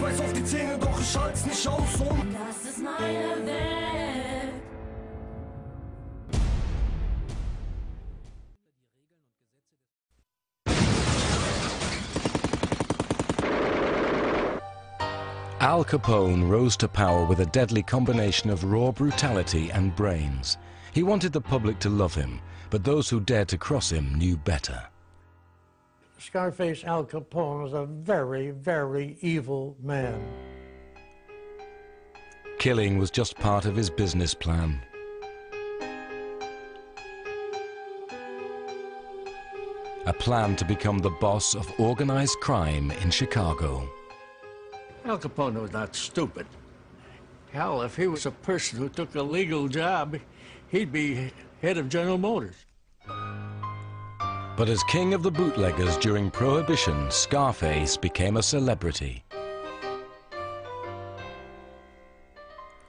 beiß auf die Zähne, doch ich halt's nicht aus und das ist meine Welt. Al Capone rose to power with a deadly combination of raw brutality and brains. He wanted the public to love him, but those who dared to cross him knew better. Scarface Al Capone was a very, very evil man. Killing was just part of his business plan. A plan to become the boss of organized crime in Chicago. Al Capone was not stupid. Hell, if he was a person who took a legal job, he'd be head of General Motors. But as king of the bootleggers during Prohibition, Scarface became a celebrity.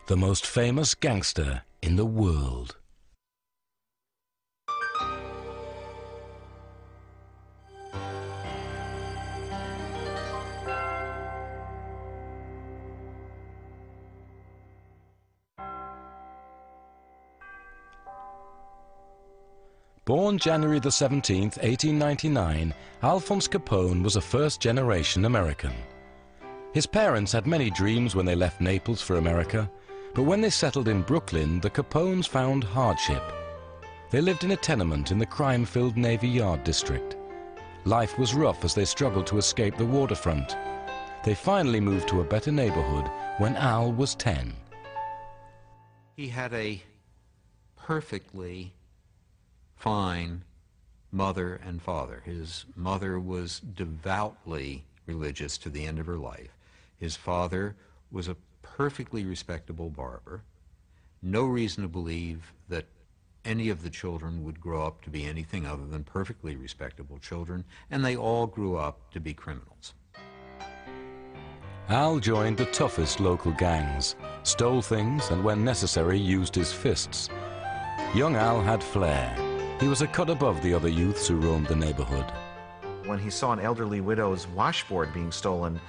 The most famous gangster in the world. Born January the 17th, 1899, Alphonse Capone was a first-generation American. His parents had many dreams when they left Naples for America, but when they settled in Brooklyn, the Capones found hardship. They lived in a tenement in the crime-filled Navy Yard district. Life was rough as they struggled to escape the waterfront. They finally moved to a better neighborhood when Al was 10. He had a perfectly fine mother and father. His mother was devoutly religious to the end of her life. His father was a perfectly respectable barber. No reason to believe that any of the children would grow up to be anything other than perfectly respectable children, and they all grew up to be criminals. Al joined the toughest local gangs, stole things, and when necessary used his fists. Young Al had flair. He was a cut above the other youths who roamed the neighborhood. When he saw an elderly widow's washboard being stolen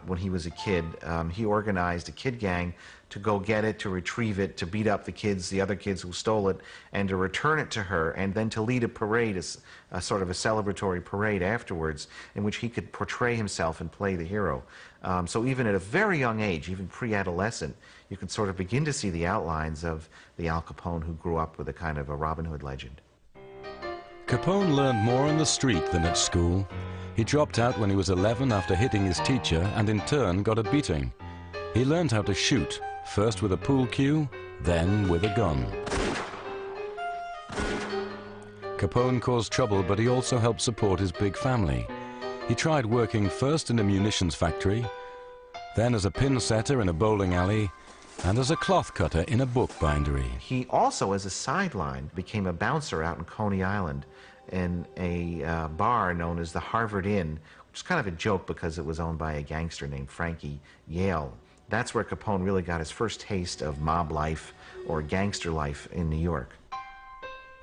when he was a kid, he organized a kid gang to go get it, to retrieve it, to beat up the other kids who stole it, and to return it to her, and then to lead a parade, a sort of a celebratory parade afterwards, in which he could portray himself and play the hero. So even at a very young age, even pre-adolescent, you could sort of begin to see the outlines of the Al Capone who grew up with a kind of a Robin Hood legend. Capone learned more on the street than at school. He dropped out when he was 11 after hitting his teacher and in turn got a beating. He learned how to shoot, first with a pool cue, then with a gun. Capone caused trouble, but he also helped support his big family. He tried working first in a munitions factory, then as a pin setter in a bowling alley, and as a cloth cutter in a book bindery. He also, as a sideline, became a bouncer out in Coney Island in a bar known as the Harvard Inn, which is kind of a joke because it was owned by a gangster named Frankie Yale. That's where Capone really got his first taste of mob life or gangster life in New York.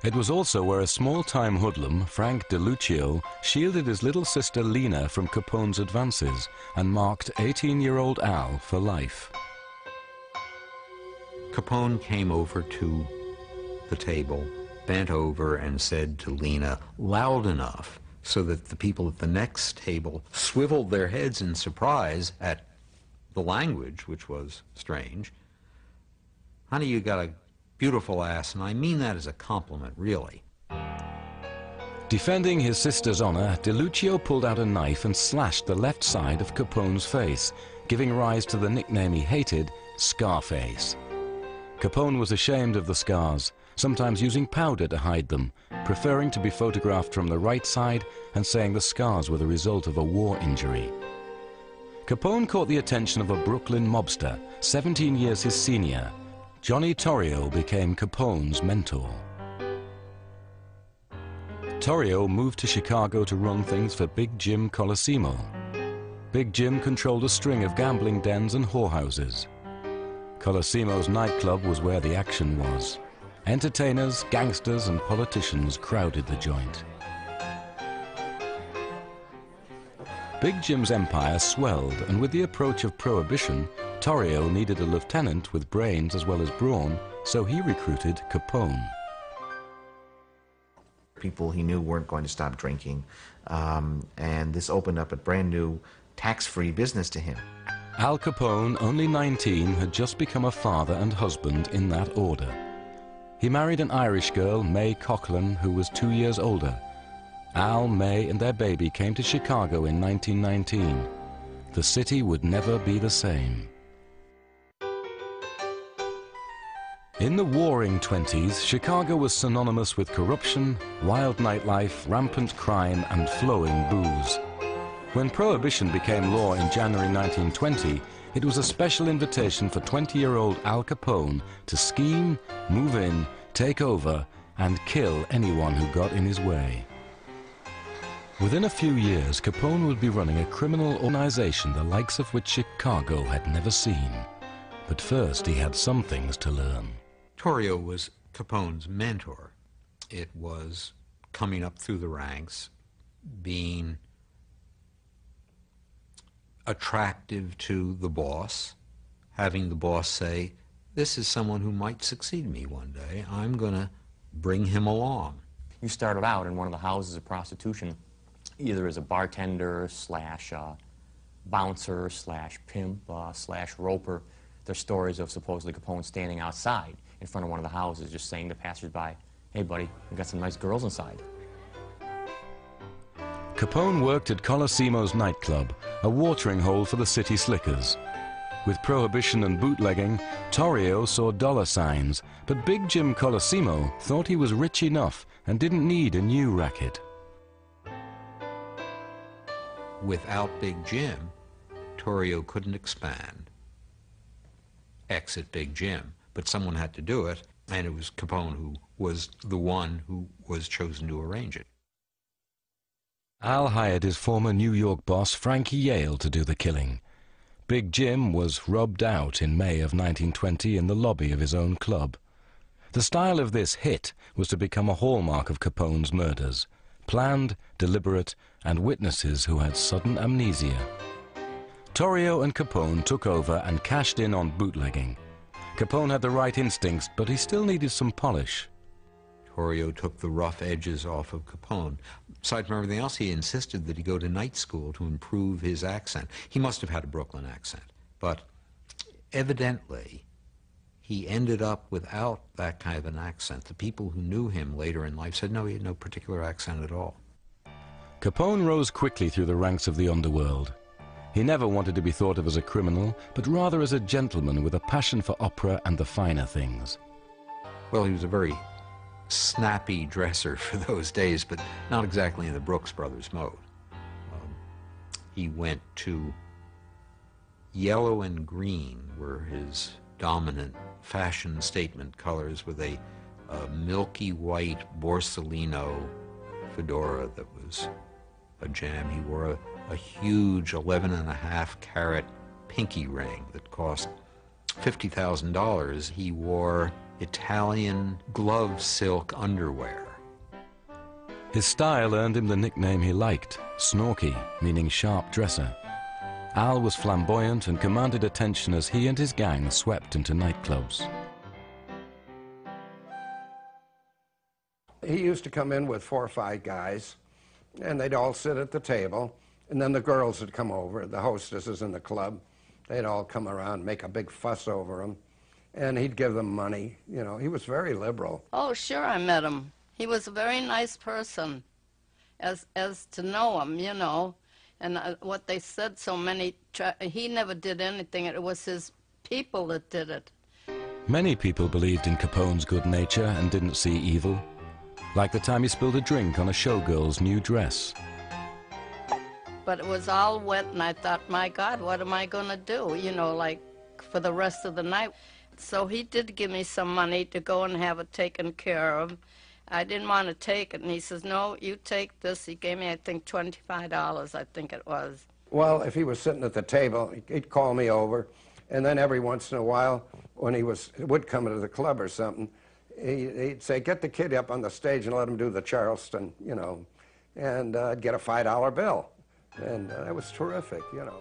It was also where a small-time hoodlum, Frank DeLuccio, shielded his little sister Lena from Capone's advances and marked 18-year-old Al for life. Capone came over to the table, bent over and said to Lena loud enough so that the people at the next table swiveled their heads in surprise at the language, which was strange. "Honey, you got a beautiful ass," and I mean that as a compliment, really. Defending his sister's honor, DeLuccio pulled out a knife and slashed the left side of Capone's face, giving rise to the nickname he hated, Scarface. Capone was ashamed of the scars, sometimes using powder to hide them, preferring to be photographed from the right side and saying the scars were the result of a war injury. Capone caught the attention of a Brooklyn mobster, 17 years his senior. Johnny Torrio became Capone's mentor. Torrio moved to Chicago to run things for Big Jim Colosimo. Big Jim controlled a string of gambling dens and whorehouses. Colosimo's nightclub was where the action was. Entertainers, gangsters, and politicians crowded the joint. Big Jim's empire swelled, and with the approach of Prohibition, Torrio needed a lieutenant with brains as well as brawn, so he recruited Capone. People he knew weren't going to stop drinking, and this opened up a brand new tax-free business to him. Al Capone, only 19, had just become a father and husband in that order. He married an Irish girl, May Coughlin, who was 2 years older. Al, May, and their baby came to Chicago in 1919. The city would never be the same. In the warring 20s, Chicago was synonymous with corruption, wild nightlife, rampant crime, and flowing booze. When Prohibition became law in January 1920, it was a special invitation for 20-year-old Al Capone to scheme, move in, take over, and kill anyone who got in his way. Within a few years, Capone would be running a criminal organization the likes of which Chicago had never seen. But first, he had some things to learn. Torrio was Capone's mentor. It was coming up through the ranks, being attractive to the boss, having the boss say, this is someone who might succeed me one day. I'm going to bring him along. You started out in one of the houses of prostitution, either as a bartender slash bouncer slash pimp slash roper. There's stories of supposedly Capone standing outside in front of one of the houses just saying to passersby, hey buddy, we got some nice girls inside. Capone worked at Colosimo's nightclub, a watering hole for the city slickers. With Prohibition and bootlegging, Torrio saw dollar signs, but Big Jim Colosimo thought he was rich enough and didn't need a new racket. Without Big Jim, Torrio couldn't expand. Exit Big Jim, but someone had to do it, and it was Capone who was the one who was chosen to arrange it. Al hired his former New York boss, Frankie Yale, to do the killing. Big Jim was robbed out in May of 1920 in the lobby of his own club. The style of this hit was to become a hallmark of Capone's murders. Planned, deliberate, and witnesses who had sudden amnesia. Torrio and Capone took over and cashed in on bootlegging. Capone had the right instincts, but he still needed some polish. Torrio took the rough edges off of Capone. Aside from everything else, he insisted that he go to night school to improve his accent. He must have had a Brooklyn accent, but evidently he ended up without that kind of an accent. The people who knew him later in life said no, he had no particular accent at all. Capone rose quickly through the ranks of the underworld. He never wanted to be thought of as a criminal, but rather as a gentleman with a passion for opera and the finer things. Well, he was a very snappy dresser for those days, but not exactly in the Brooks Brothers mode. He went to yellow and green were his dominant fashion statement colors, with a milky white Borsalino fedora that was a jam. He wore a huge 11.5 carat pinky ring that cost $50,000. He wore Italian glove silk underwear. His style earned him the nickname he liked, Snorky, meaning sharp dresser. Al was flamboyant and commanded attention as he and his gang swept into nightclubs. He used to come in with 4 or 5 guys, and they'd all sit at the table, and then the girls would come over, the hostesses in the club. They'd all come around, make a big fuss over him, and he'd give them money. You know, he was very liberal. Oh, sure, I met him. He was a very nice person, as to know him, you know. And what they said, he never did anything. It was his people that did it. Many people believed in Capone's good nature and didn't see evil. Like the time he spilled a drink on a showgirl's new dress. But it was all wet, and I thought, my God, what am I going to do, you know, like for the rest of the night? So he did give me some money to go and have it taken care of. I didn't want to take it, and he says, no, you take this. He gave me, I think, $25, I think it was. Well, if he was sitting at the table, he'd call me over, and then every once in a while, when he would come to the club or something, he'd say, get the kid up on the stage and let him do the Charleston, you know, and I'd get a $5 bill. And that was terrific, you know.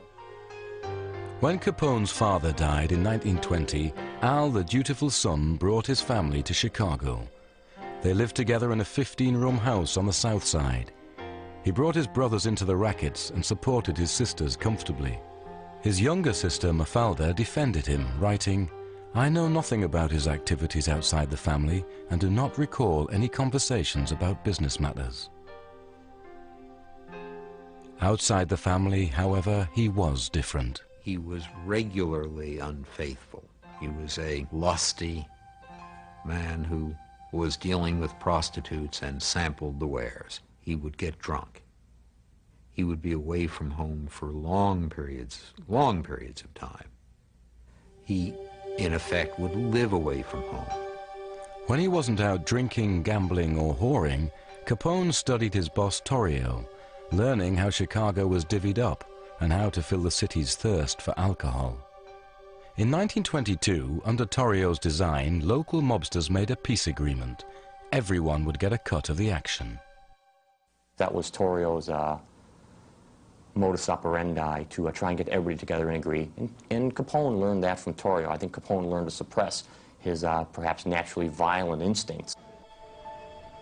When Capone's father died in 1920, Al, the dutiful son, brought his family to Chicago. They lived together in a 15-room house on the South Side. He brought his brothers into the rackets and supported his sisters comfortably. His younger sister, Mafalda, defended him, writing, "I know nothing about his activities outside the family and do not recall any conversations about business matters." Outside the family, however, he was different. He was regularly unfaithful. He was a lusty man who was dealing with prostitutes and sampled the wares. He would get drunk. He would be away from home for long periods of time. He, in effect, would live away from home. When he wasn't out drinking, gambling, or whoring, Capone studied his boss Torrio, learning how Chicago was divvied up and how to fill the city's thirst for alcohol. In 1922, under Torrio's design, local mobsters made a peace agreement. Everyone would get a cut of the action. That was Torrio's modus operandi, to try and get everybody together and agree. And Capone learned that from Torrio. I think Capone learned to suppress his perhaps naturally violent instincts.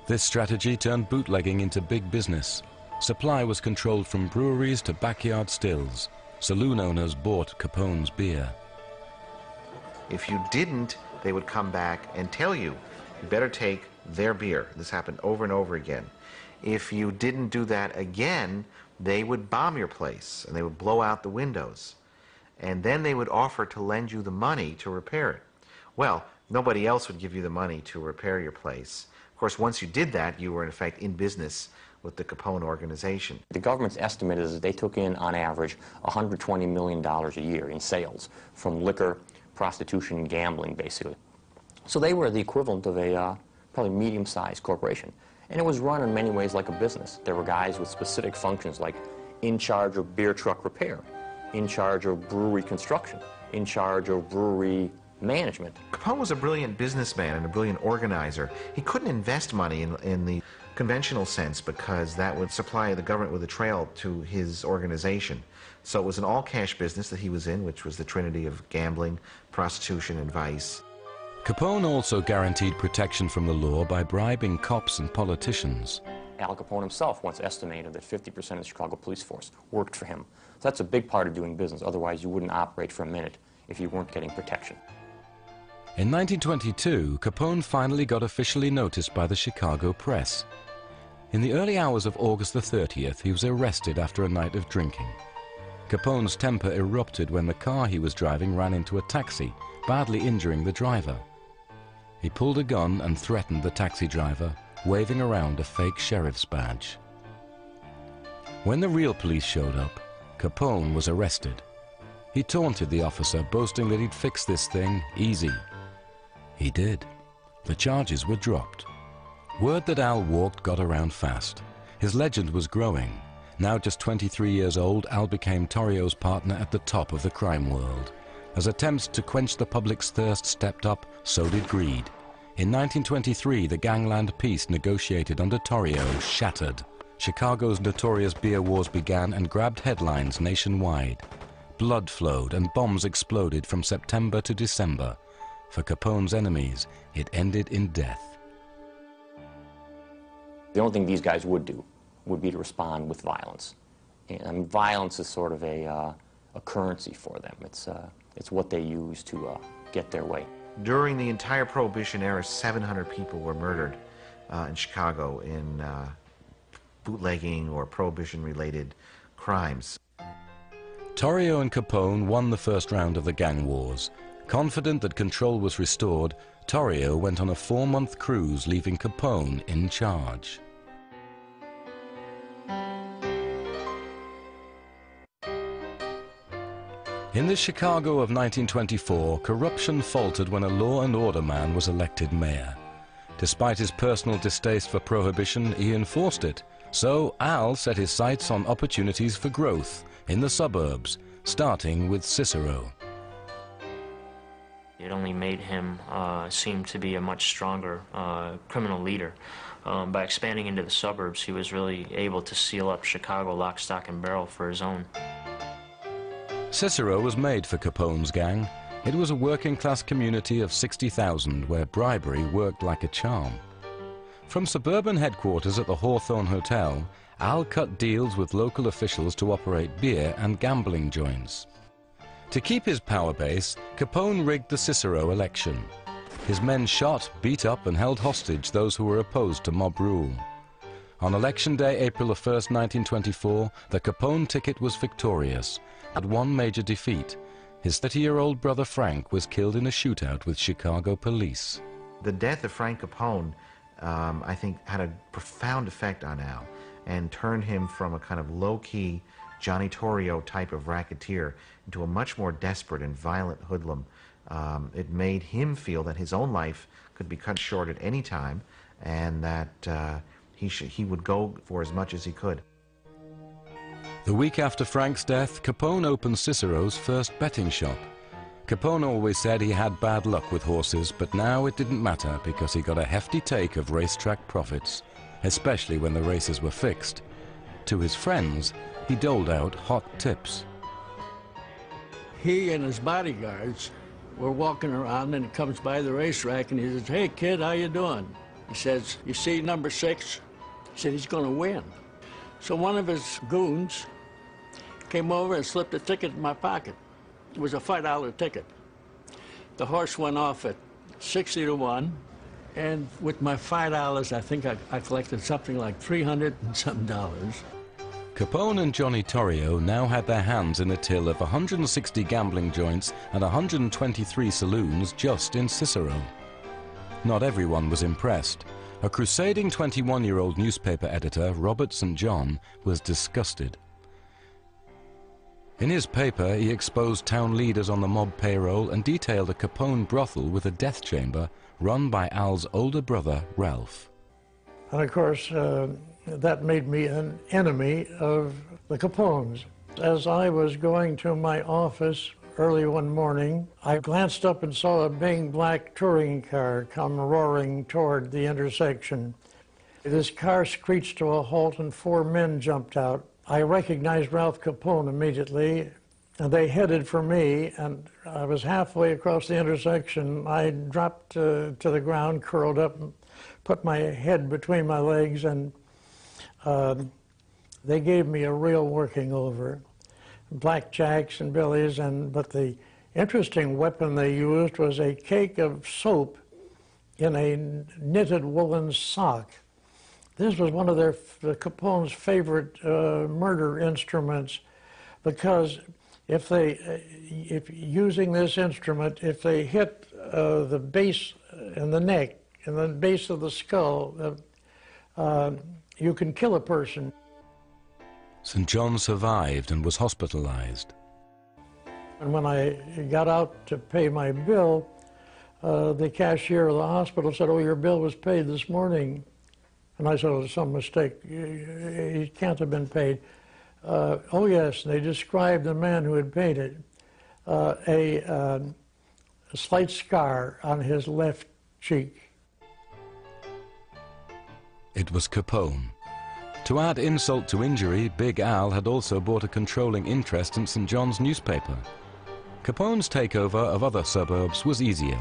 This strategy turned bootlegging into big business. Supply was controlled from breweries to backyard stills. Saloon owners bought Capone's beer. If you didn't, they would come back and tell you, you better take their beer. This happened over and over again. If you didn't do that again, they would bomb your place and they would blow out the windows. And then they would offer to lend you the money to repair it. Well, nobody else would give you the money to repair your place. Of course, once you did that, you were in effect in business with the Capone organization. The government's estimate is that they took in, on average, $120 million a year in sales from liquor, prostitution, and gambling, basically. So they were the equivalent of a probably medium-sized corporation. And it was run in many ways like a business. There were guys with specific functions like in charge of beer truck repair, in charge of brewery construction, in charge of brewery management. Capone was a brilliant businessman and a brilliant organizer. He couldn't invest money in the conventional sense because that would supply the government with a trail to his organization. So it was an all-cash business that he was in, which was the trinity of gambling, prostitution, and vice. Capone also guaranteed protection from the law by bribing cops and politicians. Al Capone himself once estimated that 50% of the Chicago police force worked for him. So that's a big part of doing business. Otherwise, you wouldn't operate for a minute if you weren't getting protection. In 1922, Capone finally got officially noticed by the Chicago press. In the early hours of August the 30th, he was arrested after a night of drinking. Capone's temper erupted when the car he was driving ran into a taxi, badly injuring the driver. He pulled a gun and threatened the taxi driver, waving around a fake sheriff's badge. When the real police showed up, Capone was arrested. He taunted the officer, boasting that he'd fix this thing easy. He did. The charges were dropped. Word that Al walked got around fast. His legend was growing. Now just 23 years old, Al became Torrio's partner at the top of the crime world. As attempts to quench the public's thirst stepped up, so did greed. In 1923, the gangland peace negotiated under Torrio shattered. Chicago's notorious beer wars began and grabbed headlines nationwide. Blood flowed and bombs exploded from September to December. For Capone's enemies, it ended in death. The only thing these guys would do would be to respond with violence. And violence is sort of a currency for them. It's what they use to get their way. During the entire Prohibition era, 700 people were murdered in Chicago in bootlegging or Prohibition-related crimes. Torrio and Capone won the first round of the gang wars. Confident that control was restored, Torrio went on a 4-month cruise, leaving Capone in charge. In the Chicago of 1924, corruption faltered when a law and order man was elected mayor. Despite his personal distaste for prohibition, he enforced it. So Al set his sights on opportunities for growth in the suburbs, starting with Cicero. It only made him seem to be a much stronger criminal leader. By expanding into the suburbs, he was really able to seal up Chicago lock, stock, and barrel for his own. Cicero was made for Capone's gang. It was a working-class community of 60,000 where bribery worked like a charm. From suburban headquarters at the Hawthorne Hotel, Al cut deals with local officials to operate beer and gambling joints. To keep his power base, Capone rigged the Cicero election. His men shot, beat up, and held hostage those who were opposed to mob rule. On election day, April 1st, 1924, the Capone ticket was victorious, had one major defeat. His 30-year-old brother Frank was killed in a shootout with Chicago police. The death of Frank Capone, I think, had a profound effect on Al and turned him from a kind of low-key Johnny Torrio type of racketeer into a much more desperate and violent hoodlum. It made him feel that his own life could be cut short at any time, and that he would go for as much as he could. The week after Frank's death, Capone opened Cicero's first betting shop. Capone always said he had bad luck with horses, but now it didn't matter because he got a hefty take of racetrack profits, especially when the races were fixed. To his friends, he doled out hot tips. He and his bodyguards were walking around, and he comes by the racetrack and he says, "Hey kid, how you doing?" He says, "You see number 6? He said, "He's gonna win." So one of his goons came over and slipped a ticket in my pocket. It was a $5 ticket. The horse went off at 60 to 1, and with my $5, I think I collected something like $300 and some dollars. Capone and Johnny Torrio now had their hands in a till of 160 gambling joints and 123 saloons just in Cicero. Not everyone was impressed. A crusading 21-year-old newspaper editor, Robert St. John, was disgusted. In his paper, he exposed town leaders on the mob payroll and detailed a Capone brothel with a death chamber run by Al's older brother, Ralph. And of course, that made me an enemy of the Capones. As I was going to my office early one morning, I glanced up and saw a big black touring car come roaring toward the intersection. This car screeched to a halt and 4 men jumped out. I recognized Ralph Capone immediately, and they headed for me, and I was halfway across the intersection. I dropped to the ground, curled up, and put my head between my legs, and they gave me a real working over. Blackjacks and billies, but the interesting weapon they used was a cake of soap in a knitted woolen sock. This was one of the Capone's favorite murder instruments, because if using this instrument, if they hit the base in the neck and the base of the skull, you can kill a person. St. John survived and was hospitalized. And when I got out to pay my bill, the cashier of the hospital said, "Oh, your bill was paid this morning." And I said, "Oh, there's some mistake. It can't have been paid." "Oh, yes." And they described the man who had paid it. A slight scar on his left cheek. It was Capone. To add insult to injury, Big Al had also bought a controlling interest in St. John's newspaper. Capone's takeover of other suburbs was easier.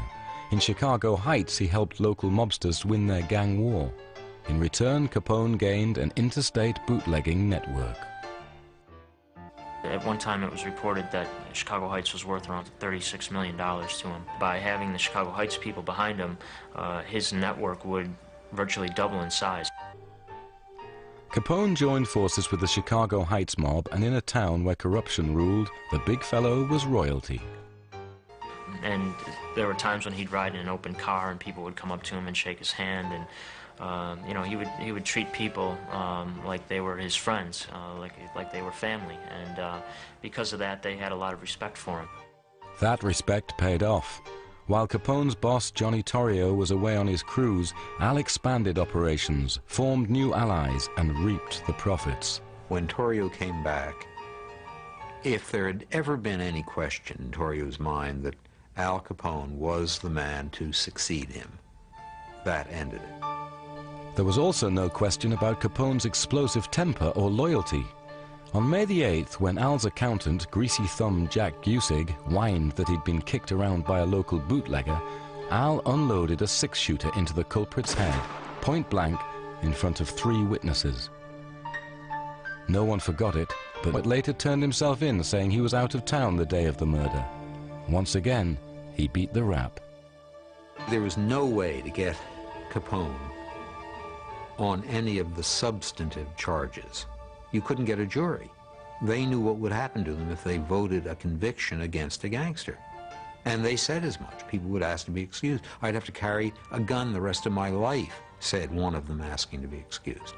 In Chicago Heights, he helped local mobsters win their gang war. In return, Capone gained an interstate bootlegging network. At one time, it was reported that Chicago Heights was worth around $36 million to him. By having the Chicago Heights people behind him, his network would virtually double in size. Capone joined forces with the Chicago Heights mob, and in a town where corruption ruled, the big fellow was royalty. And there were times when he'd ride in an open car and people would come up to him and shake his hand, and you know, he would treat people like they were his friends, like they were family, and because of that, they had a lot of respect for him. That respect paid off. While Capone's boss, Johnny Torrio, was away on his cruise, Al expanded operations, formed new allies, and reaped the profits. When Torrio came back, if there had ever been any question in Torrio's mind that Al Capone was the man to succeed him, that ended it. There was also no question about Capone's explosive temper or loyalty. On May the 8th, when Al's accountant, greasy-thumbed Jack Gusig, whined that he'd been kicked around by a local bootlegger, Al unloaded a six-shooter into the culprit's head, point blank, in front of 3 witnesses. No one forgot it, but later turned himself in, saying he was out of town the day of the murder. Once again, he beat the rap. There was no way to get Capone on any of the substantive charges. You couldn't get a jury. They knew what would happen to them if they voted a conviction against a gangster. And they said as much. People would ask to be excused. I'd have to carry a gun the rest of my life, said one of them asking to be excused.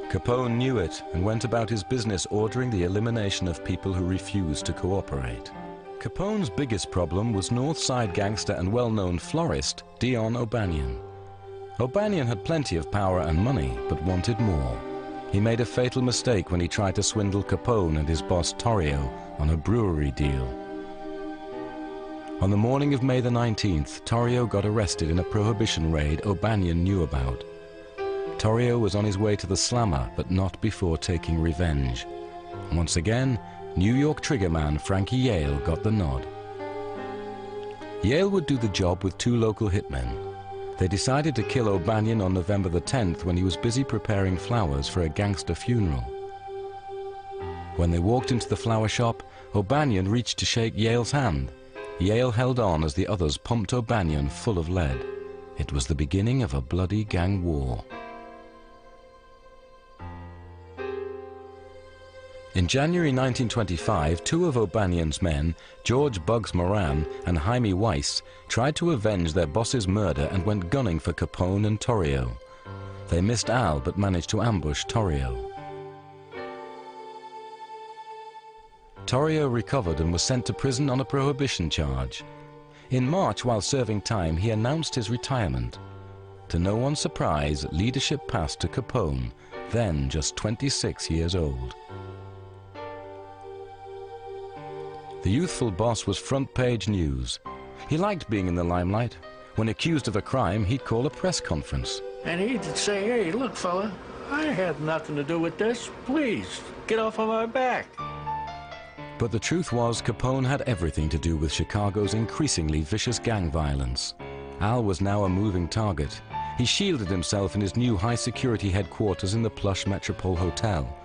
Capone knew it and went about his business ordering the elimination of people who refused to cooperate. Capone's biggest problem was North Side gangster and well-known florist Dion O'Banion. O'Banion had plenty of power and money, but wanted more. He made a fatal mistake when he tried to swindle Capone and his boss Torrio on a brewery deal. On the morning of May the 19th, Torrio got arrested in a prohibition raid O'Banion knew about. Torrio was on his way to the slammer, but not before taking revenge. Once again, New York triggerman Frankie Yale got the nod. Yale would do the job with 2 local hitmen. They decided to kill O'Banion on November the 10th when he was busy preparing flowers for a gangster funeral. When they walked into the flower shop, O'Banion reached to shake Yale's hand. Yale held on as the others pumped O'Banion full of lead. It was the beginning of a bloody gang war. In January 1925, 2 of O'Banion's men, George Bugs Moran and Jaime Weiss, tried to avenge their boss's murder and went gunning for Capone and Torrio. They missed Al but managed to ambush Torrio. Torrio recovered and was sent to prison on a prohibition charge. In March, while serving time, he announced his retirement. To no one's surprise, leadership passed to Capone, then just 26 years old. The youthful boss was front-page news. He liked being in the limelight. When accused of a crime, he'd call a press conference. And he'd say, hey, look, fella, I had nothing to do with this. Please, get off of my back. But the truth was, Capone had everything to do with Chicago's increasingly vicious gang violence. Al was now a moving target. He shielded himself in his new high-security headquarters in the plush Metropole Hotel.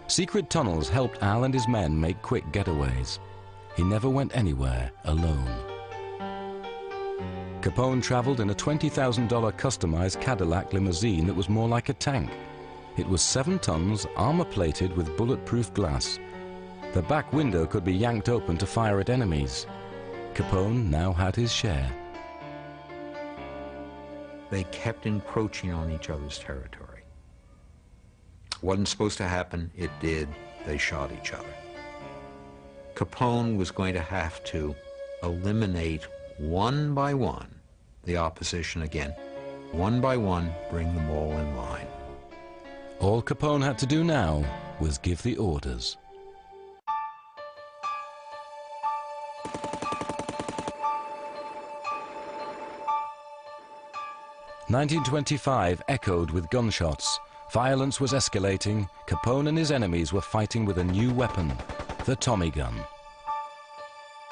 Secret tunnels helped Al and his men make quick getaways. He never went anywhere alone. Capone traveled in a $20,000 customized Cadillac limousine that was more like a tank. It was 7 tons, armor-plated with bulletproof glass. The back window could be yanked open to fire at enemies. Capone now had his share. They kept encroaching on each other's territory. Wasn't supposed to happen, it did. They shot each other. Capone was going to have to eliminate one by one the opposition again. One by one, bring them all in line. All Capone had to do now was give the orders. "1925 echoed with gunshots. Violence was escalating. Capone and his enemies were fighting with a new weapon, the Tommy gun.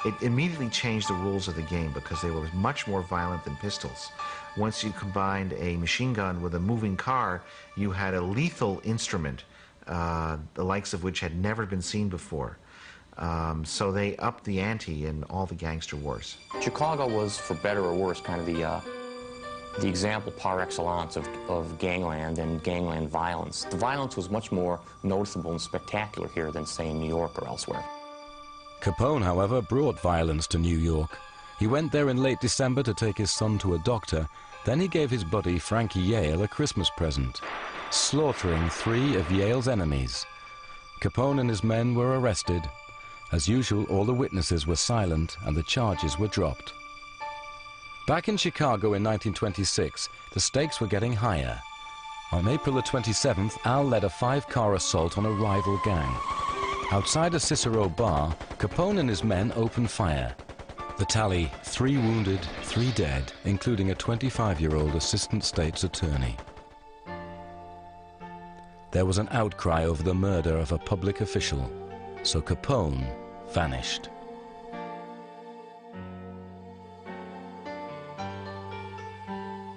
It immediately changed the rules of the game because they were much more violent than pistols. Once you combined a machine gun with a moving car, you had a lethal instrument, the likes of which had never been seen before. So they upped the ante in all the gangster wars. Chicago was, for better or worse, kind of the example par excellence of gangland and gangland violence. The violence was much more noticeable and spectacular here than, say, in New York or elsewhere. Capone, however, brought violence to New York. He went there in late December to take his son to a doctor. Then he gave his buddy Frankie Yale a Christmas present, slaughtering 3 of Yale's enemies. Capone and his men were arrested. As usual, all the witnesses were silent and the charges were dropped. Back in Chicago in 1926, the stakes were getting higher. On April the 27th, Al led a 5-car assault on a rival gang. Outside a Cicero bar, Capone and his men opened fire. The tally, 3 wounded, 3 dead, including a 25-year-old assistant state's attorney. There was an outcry over the murder of a public official, so Capone vanished.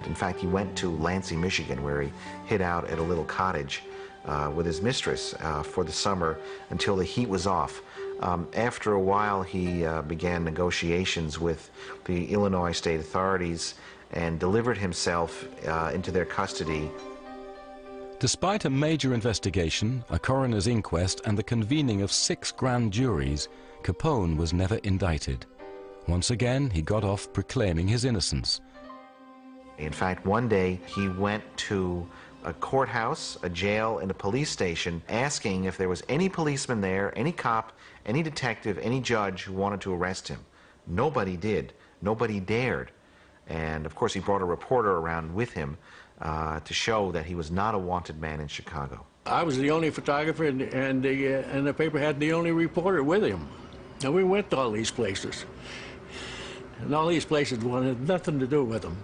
In fact, he went to Lansing, Michigan, where he hid out at a little cottage with his mistress for the summer until the heat was off. After a while, he began negotiations with the Illinois state authorities and delivered himself into their custody. Despite a major investigation, a coroner's inquest, and the convening of 6 grand juries, Capone was never indicted. Once again, he got off proclaiming his innocence. In fact, one day he went to a courthouse, a jail, and a police station asking if there was any policeman there, any cop, any detective, any judge who wanted to arrest him. Nobody did. Nobody dared. And of course he brought a reporter around with him to show that he was not a wanted man in Chicago. I was the only photographer, and the paper had the only reporter with him. And we went to all these places. And all these places wanted nothing to do with him.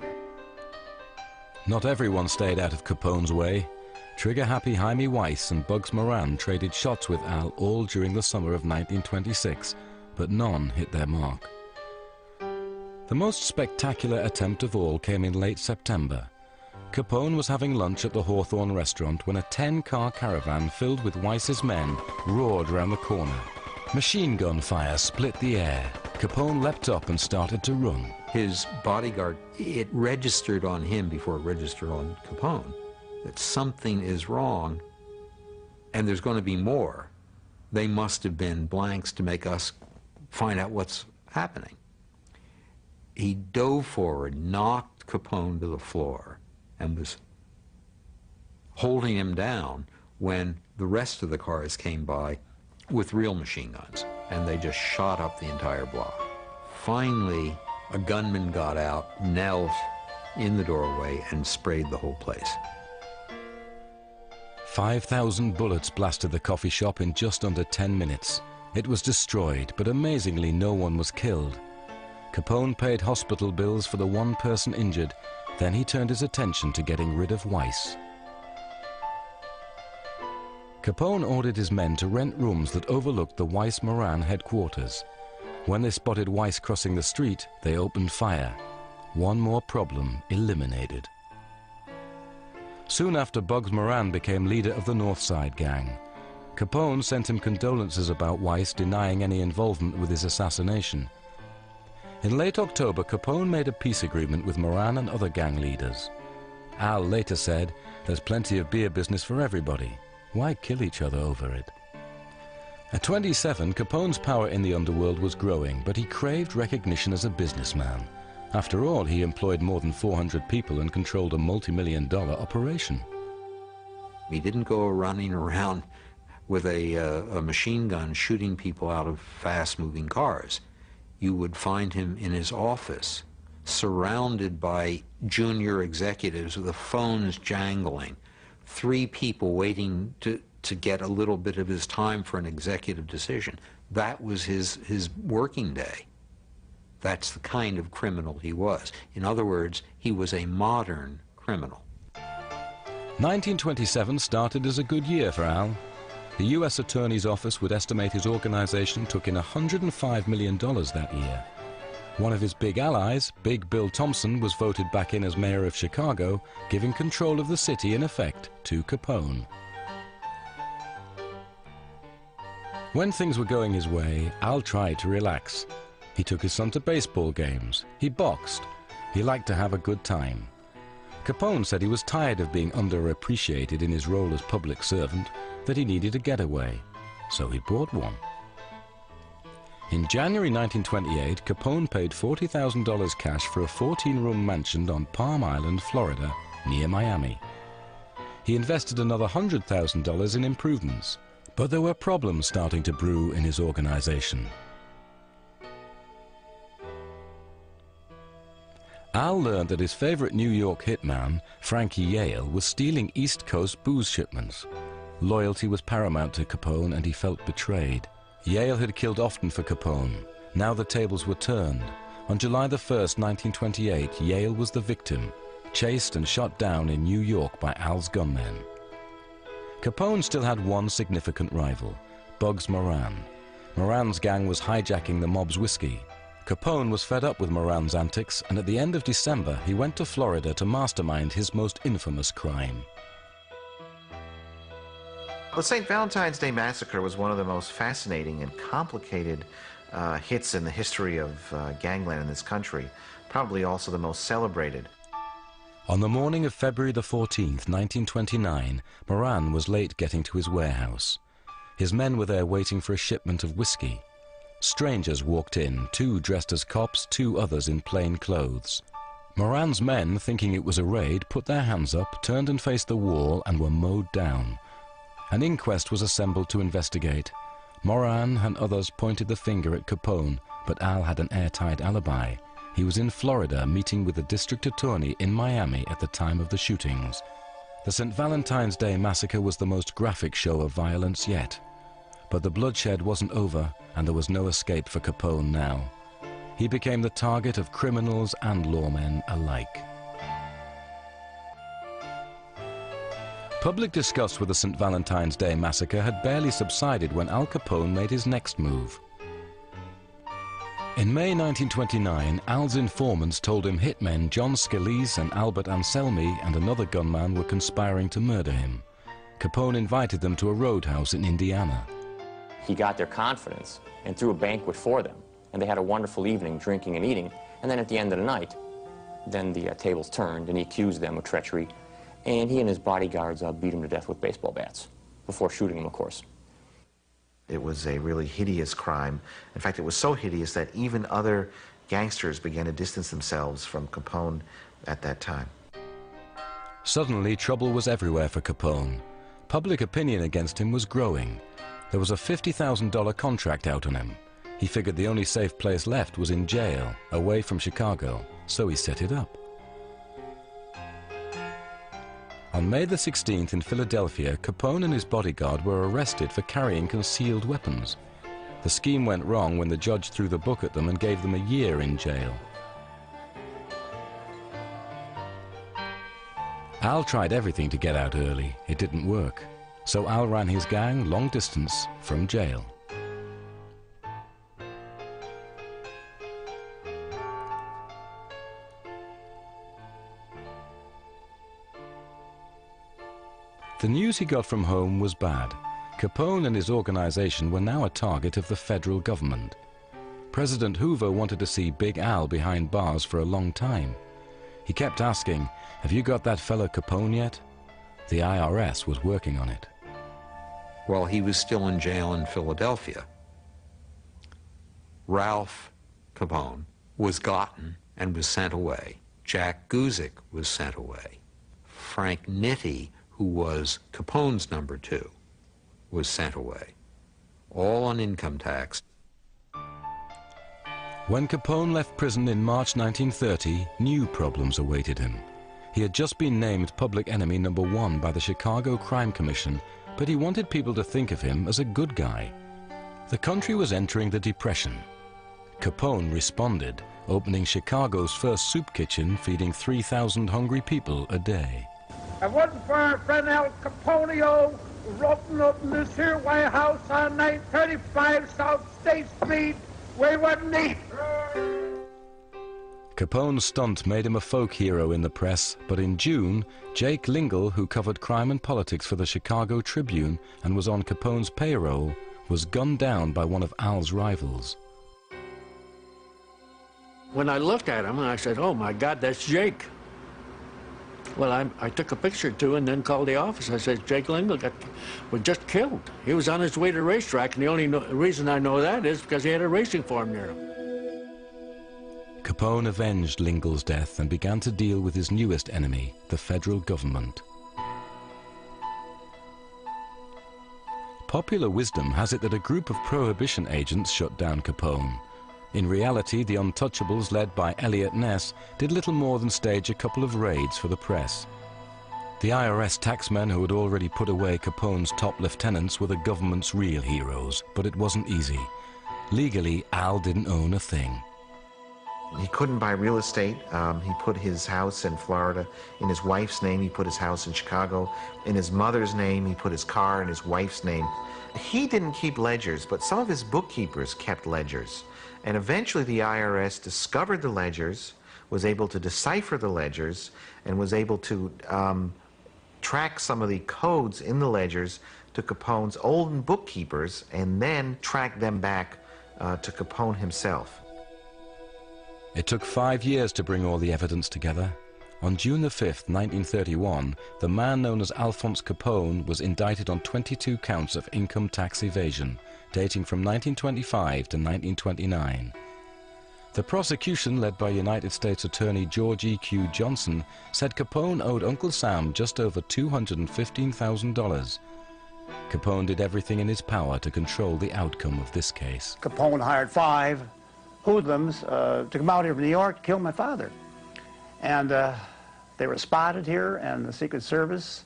Not everyone stayed out of Capone's way. Trigger-happy Jaime Weiss and Bugs Moran traded shots with Al all during the summer of 1926, but none hit their mark. The most spectacular attempt of all came in late September. Capone was having lunch at the Hawthorne restaurant when a 10-car caravan filled with Weiss's men roared around the corner. Machine gun fire split the air. Capone leapt up and started to run. His bodyguard, it registered on him before it registered on Capone that something is wrong and there's going to be more. They must have been blanks to make us find out what's happening. He dove forward, knocked Capone to the floor, and was holding him down when the rest of the cars came by with real machine guns, and they just shot up the entire block. Finally, a gunman got out, knelt in the doorway, and sprayed the whole place. 5,000 bullets blasted the coffee shop in just under 10 minutes. It was destroyed, but amazingly no one was killed. Capone paid hospital bills for the one person injured. Then he turned his attention to getting rid of Weiss. Capone ordered his men to rent rooms that overlooked the Weiss-Moran headquarters. When they spotted Weiss crossing the street, they opened fire. One more problem eliminated. Soon after, Bugs Moran became leader of the North Side gang. Capone sent him condolences about Weiss denying any involvement with his assassination. In late October, Capone made a peace agreement with Moran and other gang leaders. Al later said, "There's plenty of beer business for everybody. Why kill each other over it?" At 27, Capone's power in the underworld was growing, but he craved recognition as a businessman. After all, he employed more than 400 people and controlled a multi-million-dollar operation. He didn't go running around with a machine gun shooting people out of fast-moving cars. You would find him in his office, surrounded by junior executives with the phones jangling, 3 people waiting to get a little bit of his time for an executive decision. That was his working day. That's the kind of criminal he was. In other words, he was a modern criminal. 1927 started as a good year for Al. The U.S. Attorney's Office would estimate his organization took in $105 million that year. One of his big allies, Big Bill Thompson, was voted back in as mayor of Chicago, giving control of the city in effect to Capone. When things were going his way, Al tried to relax. He took his son to baseball games. He boxed. He liked to have a good time. Capone said he was tired of being underappreciated in his role as public servant, that he needed a getaway, so he bought one. In January 1928, Capone paid $40,000 cash for a 14-room mansion on Palm Island, Florida, near Miami. He invested another $100,000 in improvements, but there were problems starting to brew in his organization. Al learned that his favorite New York hitman, Frankie Yale, was stealing East Coast booze shipments. Loyalty was paramount to Capone, and he felt betrayed. Yale had killed often for Capone. Now the tables were turned. On July the 1st, 1928, Yale was the victim, chased and shot down in New York by Al's gunmen. Capone still had one significant rival, Bugs Moran. Moran's gang was hijacking the mob's whiskey. Capone was fed up with Moran's antics, and at the end of December he went to Florida to mastermind his most infamous crime. The St. Valentine's Day Massacre was one of the most fascinating and complicated hits in the history of gangland in this country, probably also the most celebrated. On the morning of February the 14th, 1929, Moran was late getting to his warehouse. His men were there waiting for a shipment of whiskey. Strangers walked in, 2 dressed as cops, 2 others in plain clothes. Moran's men, thinking it was a raid, put their hands up, turned and faced the wall, and were mowed down. An inquest was assembled to investigate. Moran and others pointed the finger at Capone, but Al had an airtight alibi. He was in Florida meeting with the district attorney in Miami at the time of the shootings. The St. Valentine's Day Massacre was the most graphic show of violence yet. But the bloodshed wasn't over, and there was no escape for Capone now. He became the target of criminals and lawmen alike. Public disgust with the St. Valentine's Day Massacre had barely subsided when Al Capone made his next move. In May 1929, Al's informants told him hitmen John Scalise and Albert Anselmi and another gunman were conspiring to murder him. Capone invited them to a roadhouse in Indiana. He got their confidence and threw a banquet for them, and they had a wonderful evening drinking and eating, and then at the end of the night, then the tables turned and he accused them of treachery, and he and his bodyguards beat him to death with baseball bats, before shooting him, of course. It was a really hideous crime. In fact, it was so hideous that even other gangsters began to distance themselves from Capone at that time. Suddenly, trouble was everywhere for Capone. Public opinion against him was growing. There was a $50,000 contract out on him. He figured the only safe place left was in jail, away from Chicago, so he set it up. On May the 16th in Philadelphia, Capone and his bodyguard were arrested for carrying concealed weapons. The scheme went wrong when the judge threw the book at them and gave them a year in jail. Al tried everything to get out early. It didn't work. So Al ran his gang long distance from jail. The news he got from home was bad. Capone and his organization were now a target of the federal government. President Hoover wanted to see Big Al behind bars for a long time. He kept asking, "Have you got that fella Capone yet?" The IRS was working on it. While he was still in jail in Philadelphia, Ralph Capone was gotten and was sent away. Jack Guzik was sent away. Frank Nitti, who was Capone's number 2, was sent away, all on income tax. When Capone left prison in March 1930, new problems awaited him. He had just been named public enemy number 1 by the Chicago Crime Commission, but he wanted people to think of him as a good guy. The country was entering the Depression. Capone responded, opening Chicago's first soup kitchen, feeding 3,000 hungry people a day. If it wasn't for our friend Al Capone rotting up in this here White House on 935 South State Street, we wouldn't eat. Capone's stunt made him a folk hero in the press, but in June, Jake Lingle, who covered crime and politics for the Chicago Tribune and was on Capone's payroll, was gunned down by one of Al's rivals. When I looked at him, I said, "Oh my God, that's Jake." Well, I took a picture too and then called the office. I said, "Jake Lingle was just killed. He was on his way to the racetrack, and the only reason I know that is because he had a racing farm near him." Capone avenged Lingle's death and began to deal with his newest enemy, the federal government. Popular wisdom has it that a group of prohibition agents shut down Capone. In reality, the Untouchables, led by Elliot Ness, did little more than stage a couple of raids for the press. The IRS taxmen who had already put away Capone's top lieutenants were the government's real heroes, but it wasn't easy. Legally, Al didn't own a thing. He couldn't buy real estate. He put his house in Florida in his wife's name. He put his house in Chicago in his mother's name. He put his car in his wife's name. He didn't keep ledgers, but some of his bookkeepers kept ledgers. And eventually the IRS discovered the ledgers, was able to decipher the ledgers, and was able to track some of the codes in the ledgers to Capone's old bookkeepers, and then track them back to Capone himself. It took 5 years to bring all the evidence together. On June the 5th, 1931, the man known as Alphonse Capone was indicted on 22 counts of income tax evasion, dating from 1925 to 1929. The prosecution, led by United States Attorney George E.Q. Johnson, said Capone owed Uncle Sam just over $215,000. Capone did everything in his power to control the outcome of this case. Capone hired 5 hoodlums to come out here from New York to kill my father. And they were spotted here, and the Secret Service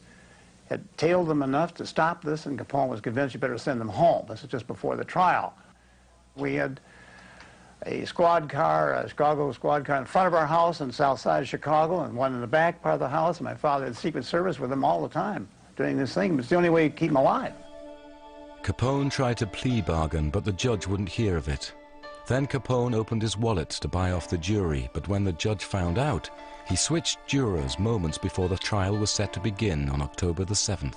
had tailed them enough to stop this, and Capone was convinced you better send them home. This was just before the trial. We had a squad car, a Chicago squad car in front of our house on the south side of Chicago, and one in the back part of the house, and my father had Secret Service with him all the time doing this thing. It's the only way to keep him alive. Capone tried to plea bargain, but the judge wouldn't hear of it. Then Capone opened his wallet to buy off the jury, but when the judge found out, he switched jurors moments before the trial was set to begin on October the 7th.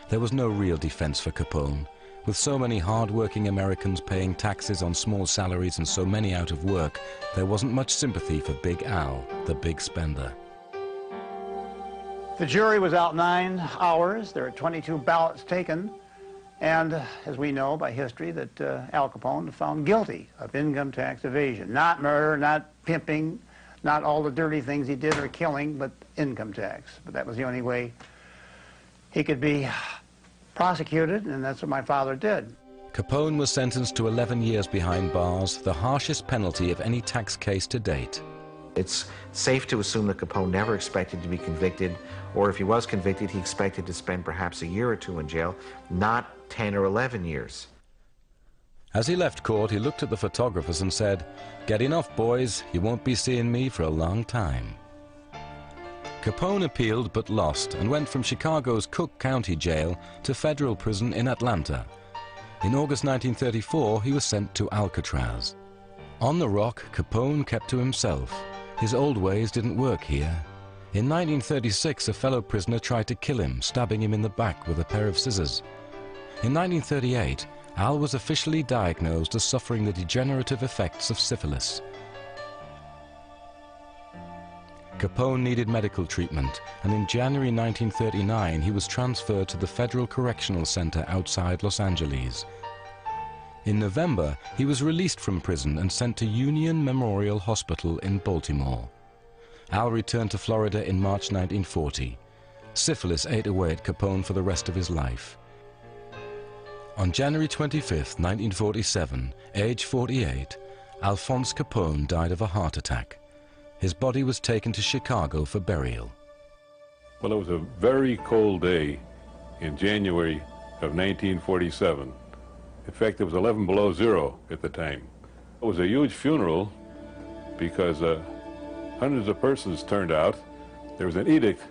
There was no real defense for Capone. With so many hard-working Americans paying taxes on small salaries and so many out of work, there wasn't much sympathy for Big Al, the big spender. The jury was out 9 hours. There were 22 ballots taken. And as we know by history, that Al Capone was found guilty of income tax evasion. Not murder, not pimping, not all the dirty things he did or killing, but income tax. But that was the only way he could be prosecuted, and that's what my father did. Capone was sentenced to 11 years behind bars, the harshest penalty of any tax case to date. It's safe to assume that Capone never expected to be convicted, or if he was convicted, he expected to spend perhaps a year or 2 in jail, not 10 or 11 years. As he left court, he looked at the photographers and said, "Get enough, boys. You won't be seeing me for a long time." Capone appealed but lost and went from Chicago's Cook County Jail to federal prison in Atlanta. In August 1934, he was sent to Alcatraz. On the Rock, Capone kept to himself. His old ways didn't work here. In 1936, a fellow prisoner tried to kill him, stabbing him in the back with a pair of scissors. In 1938, Al was officially diagnosed as suffering the degenerative effects of syphilis. Capone needed medical treatment, and in January 1939 he was transferred to the Federal Correctional Center outside Los Angeles. In November, he was released from prison and sent to Union Memorial Hospital in Baltimore. Al returned to Florida in March 1940. Syphilis ate away at Capone for the rest of his life. On January 25, 1947, age 48, Alphonse Capone died of a heart attack. His body was taken to Chicago for burial. Well, it was a very cold day in January of 1947. In fact, it was 11 below zero at the time. It was a huge funeral because hundreds of persons turned out. There was an edict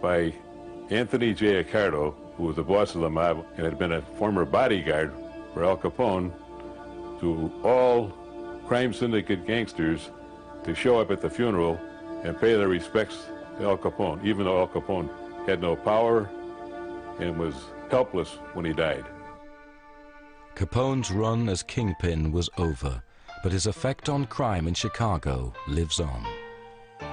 by Anthony J. Accardo, who was the boss of the mob and had been a former bodyguard for Al Capone, to all crime syndicate gangsters to show up at the funeral and pay their respects to Al Capone, even though Al Capone had no power and was helpless when he died. Capone's run as kingpin was over, but his effect on crime in Chicago lives on.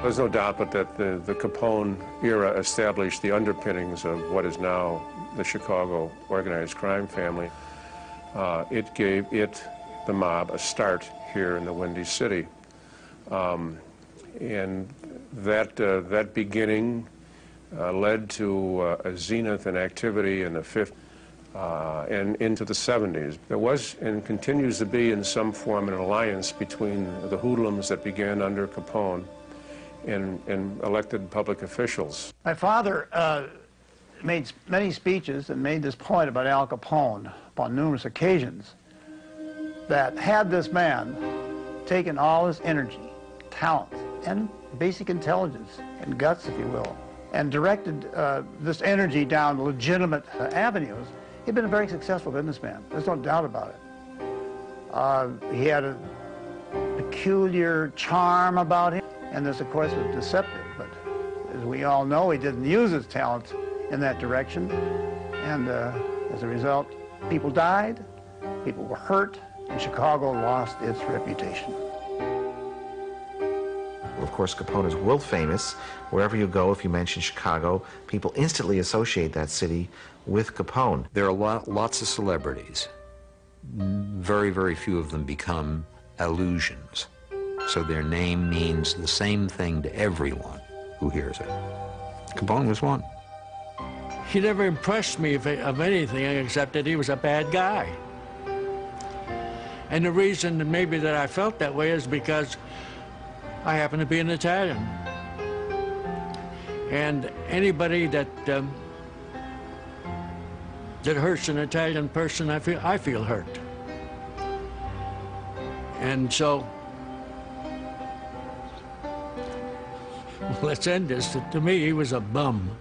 There's no doubt but that the Capone era established the underpinnings of what is now the Chicago organized crime family. It gave the mob, a start here in the Windy City. And that beginning led to a zenith in activity in the 50s and into the 70s. There was and continues to be in some form an alliance between the hoodlums that began under Capone and elected public officials. My father made many speeches and made this point about Al Capone upon numerous occasions, that had this man taken all his energy, talent, and basic intelligence, and guts, if you will, and directed this energy down legitimate avenues, he'd been a very successful businessman. There's no doubt about it. He had a peculiar charm about him, and this, of course, was deceptive, but as we all know, he didn't use his talent in that direction, and as a result, people died, people were hurt, and Chicago lost its reputation. Of course, Capone is world famous. Wherever you go, if you mention Chicago, people instantly associate that city with Capone. There are lots of celebrities. Very, very few of them become illusions. So their name means the same thing to everyone who hears it. Capone was one. He never impressed me of anything except that he was a bad guy. And the reason maybe that I felt that way is because I happen to be an Italian. And anybody that hurts an Italian person, I feel hurt. And so, let's end this. To me, he was a bum.